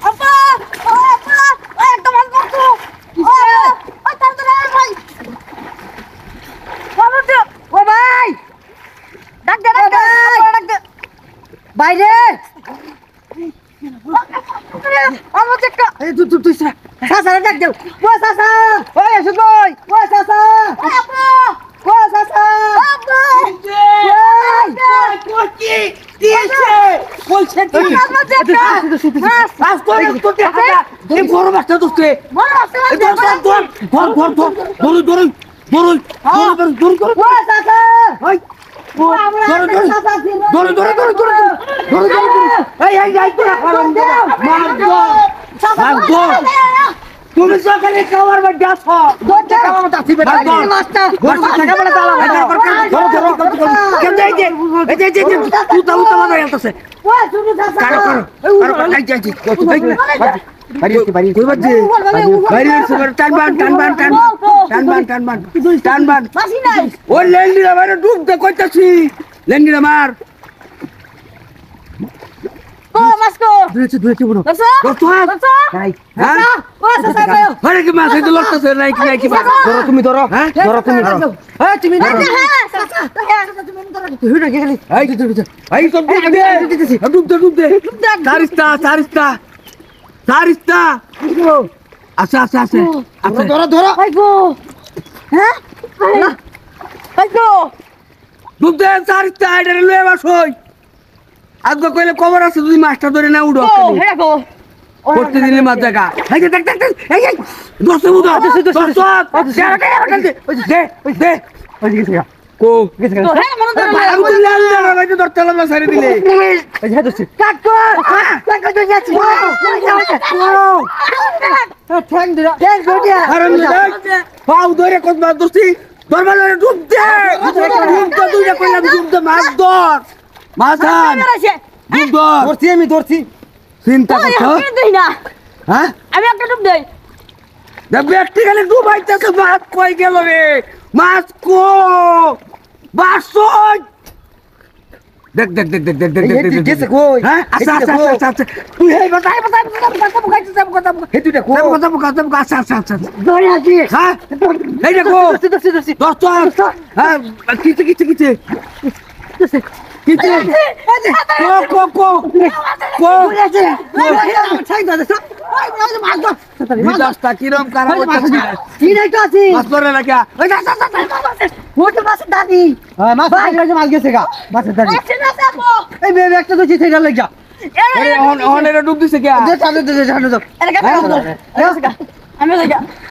আপা আপা একটা মাছ মারছো ও তাড়াতাড়ি ভাই ও ভাই ডাক দে বাইরে আমার চেকটা এই তুই সাসা ডাক দে ও সাসা ওই এসো কই ও সাসা আপা ও সাসা আপা কি দিয়েছে বলছে কি আমার চেকটা আজ তো দেখা এই বড় বাচ্চা দুষ্টে বড় আছে এই ধর ও সাসা ওই তুমি সকালে খাওয়ার বাড়ি আসো মার ও মাস্কো ধরেছি বলো দসা দসা নাই ও সাসা আরে কি মাছ এই লড়তেছে নাই কি ধরো তুমি ধরো হ্যাঁ ধরো তুমি ধরো এই তুমি না সাসা তুমি ধরো তুই না গেলি এই তো ডুব দে সারিস্তা আচ্ছা ধরো ভাই গো হ্যাঁ ভাই গো ডুব দে সারিস্তা এটা লয়ে বসই আগে কইলে কবর আছে তুই মাছটা ধরে না উড়ো ও হে গো করতে দিলে মাছ জায়গা এই যে দেখ এই দশে বুদা দে কো হে মন ধরো আমি তো লাল লাল ভাই তো ধরতে লাল সারি দিলে এই যে দশে কাকু কাকু তো যাচ্ছি ঠ্যাং দিরা ঠ্যাং গডিয়া আরাম দে পাউ ধরে কত মাছ ধরছি দরবারে ডুব দে তুই না কইলাম ডুব দে মাছ ধর মাছ আন ডুব ধর আমি ধরছি চিন্তা করছো দেই না হ্যাঁ আমি একটা ডুব দেই ব্যক্তি গেলে ডুবাইতেছে মাছ কই গেল রে মাছ কো বাসই দেখ গেছে কই হ্যাঁ আচ্ছা তুই এই বাতাই কথা হে তুই দেখো আচ্ছা ধরে আছি হ্যাঁ এই দেখো দর্শি দশ হ্যাঁ কিছে রাস্তা কিরম কারণ কি নাই তো আছি মাছ ধরে না কে মোটে মাছের দাদি মাছ মাছ গেছে গা মাছের দাদি এই বেবে একটা তো চিঠি লাগা অনেরা ডুব দিছে কে দে চালু দে চালু দাও আমি লাগা